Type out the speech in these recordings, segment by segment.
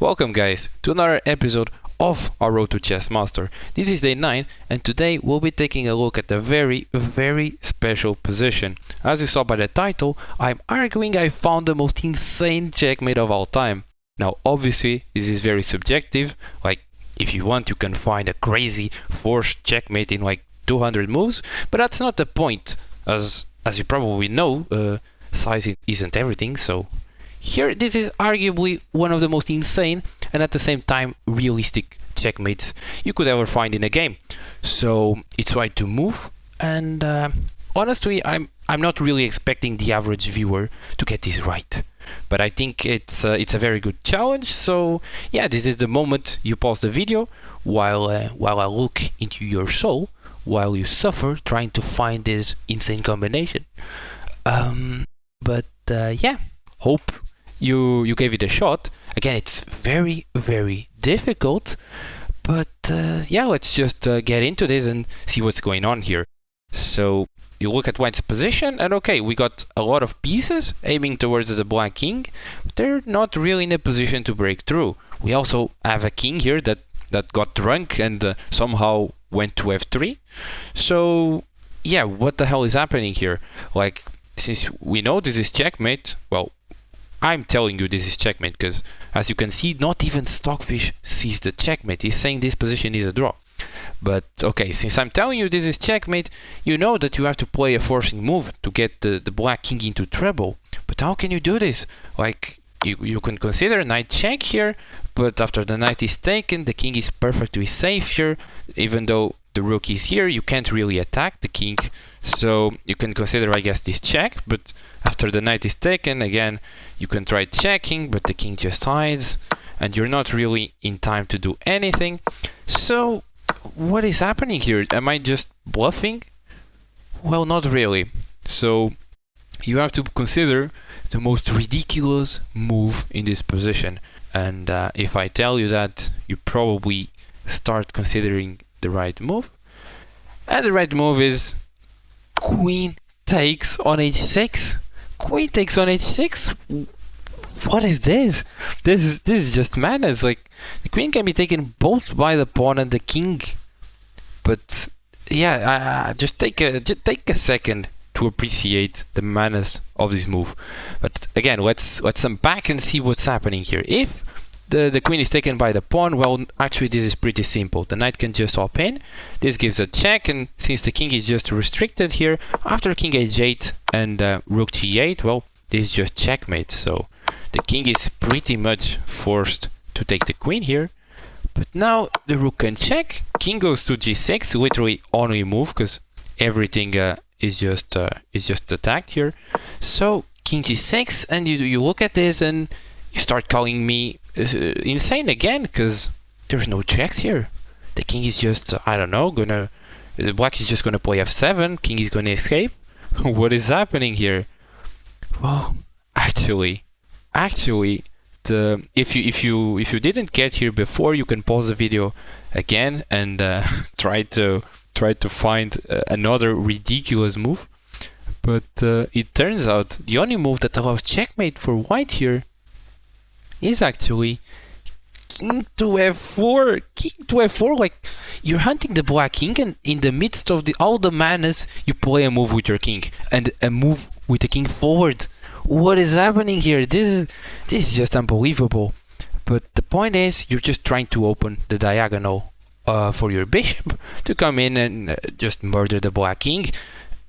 Welcome guys to another episode of our Road to Chess Master. This is day 9 and today we'll be taking a look at a very special position. As you saw by the title, I'm arguing I found the most insane checkmate of all time. Now obviously this is very subjective, like if you want you can find a crazy forced checkmate in like 200 moves, but that's not the point. As you probably know, size isn't everything, so here, this is arguably one of the most insane and at the same time realistic checkmates you could ever find in a game. So it's right to move, and honestly, I'm not really expecting the average viewer to get this right. But I think it's a very good challenge. So yeah, this is the moment you pause the video while I look into your soul, while you suffer trying to find this insane combination. Yeah, hope you gave it a shot. Again, it's very difficult, but yeah, let's just get into this and see what's going on here. So you look at white's position, and okay, we got a lot of pieces aiming towards the black king, but they're not really in a position to break through. We also have a king here that got drunk and somehow went to f3. So yeah, what the hell is happening here? Like, since we know this is checkmate, well, I'm telling you this is checkmate because, as you can see, not even Stockfish sees the checkmate. He's saying this position is a draw. But okay, since I'm telling you this is checkmate, you know that you have to play a forcing move to get the black king into trouble. But how can you do this? Like, you can consider knight check here, but after the knight is taken, the king is perfectly safe here. Even though the rook is here, you can't really attack the king. So you can consider, I guess, this check, but after the knight is taken, again, you can try checking, but the king just hides, and you're not really in time to do anything. So what is happening here? Am I just bluffing? Well, not really. So you have to consider the most ridiculous move in this position. And if I tell you that, you probably start considering the right move. And the right move is queen takes on h6. Queen takes on h6. What is this? This is just madness. Like, the queen can be taken both by the pawn and the king. But yeah, just take a second to appreciate the madness of this move. But again, let's unpack and see what's happening here. If the queen is taken by the pawn, well, actually this is pretty simple. The knight can just hop in. This gives a check, and since the king is just restricted here, after king h8 and rook g8, well, this is just checkmate. So the king is pretty much forced to take the queen here. But now the rook can check. King goes to g6, literally only move because everything is just attacked here. So king g6, and you look at this and you start calling me insane again because there's no checks here. The king is just, I don't know, the black is just gonna play f7, king is gonna escape. What is happening here? Well, actually, if you didn't get here before, you can pause the video again and try to find another ridiculous move. But it turns out the only move that allows checkmate for white here is actually king to f4. King to f4, like, you're hunting the black king, and in the midst of all the madness, you play a move with your king and a move with the king forward. What is happening here? This is just unbelievable. But the point is, you're just trying to open the diagonal for your bishop to come in and just murder the black king.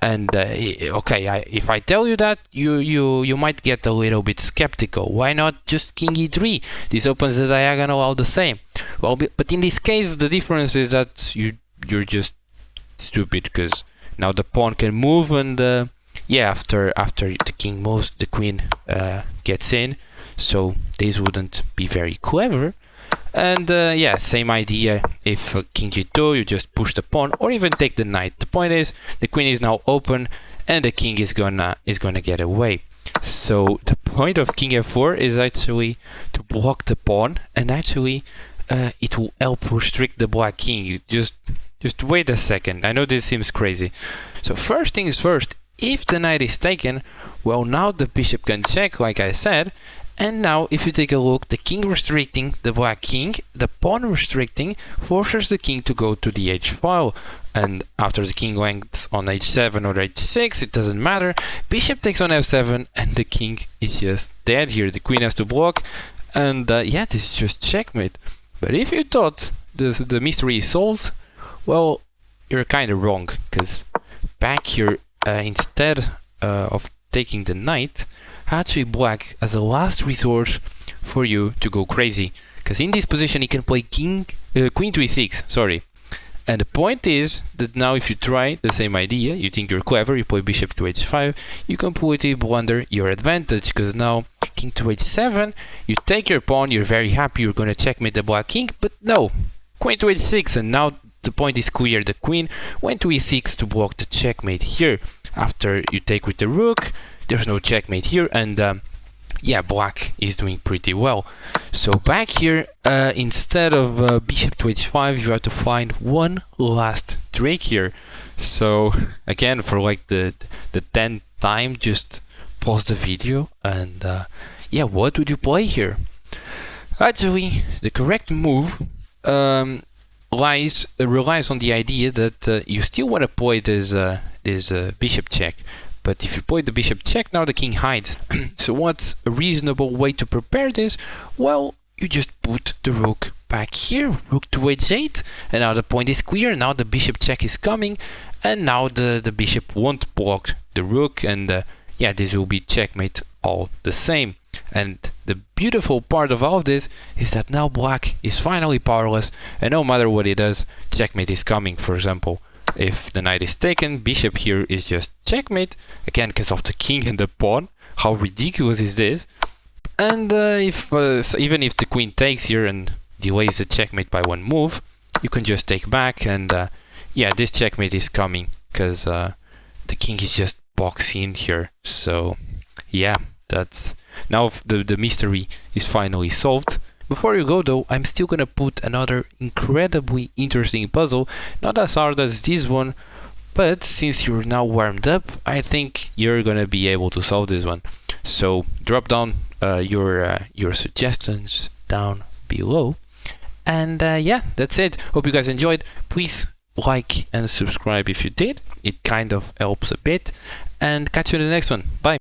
And okay, if I tell you that, you might get a little bit skeptical. Why not just king e3? This opens the diagonal all the same. Well, but in this case, the difference is that you're just stupid because now the pawn can move, and yeah, after the king moves, the queen gets in. So this wouldn't be very clever. And yeah, same idea. If king g2, you just push the pawn or even take the knight. The point is, the queen is now open and the king is gonna get away. So the point of king f4 is actually to block the pawn, and actually it will help restrict the black king. You just wait a second. I know this seems crazy. So first things first, if the knight is taken, well, now the bishop can check, like I said, And now if you take a look, the king restricting the black king, the pawn restricting forces the king to go to the h file. And after the king lands on h7 or h6, it doesn't matter. Bishop takes on f7 and the king is just dead here. The queen has to block. And yeah, this is just checkmate. But if you thought the mystery is solved, well, you're kind of wrong. Because back here, instead of taking the knight, actually black as a last resort for you to go crazy. Because in this position, he can play queen to e6, sorry. And the point is that now if you try the same idea, you think you're clever, you play bishop to h5, you completely blunder your advantage, because now king to h7, you take your pawn, you're very happy, you're gonna checkmate the black king, but no, queen to h6, and now the point is clear, the queen went to e6 to block the checkmate here. After you take with the rook, there's no checkmate here, and yeah, black is doing pretty well. So back here, instead of bishop to h5, you have to find one last trick here. So again, for like the 10th time, just pause the video and yeah, what would you play here? Actually, the correct move relies on the idea that you still want to play this bishop check. But if you play the bishop check, now the king hides. So what's a reasonable way to prepare this? Well, you just put the rook back here, rook to h8, and now the point is clear, now the bishop check is coming, and now the bishop won't block the rook, and yeah, this will be checkmate all the same. And the beautiful part of all of this is that now black is finally powerless, and no matter what he does, checkmate is coming. For example, if the knight is taken, bishop here is just checkmate, again because of the king and the pawn. How ridiculous is this? And even if the queen takes here and delays the checkmate by one move, you can just take back, and yeah, this checkmate is coming because the king is just boxed in here. So yeah, that's now the mystery is finally solved. Before you go though, I'm still gonna put another incredibly interesting puzzle, not as hard as this one, but since you're now warmed up, I think you're gonna be able to solve this one. So drop down your suggestions down below, and yeah, that's it. Hope you guys enjoyed. Please like and subscribe if you did, it kind of helps a bit, and catch you in the next one. Bye.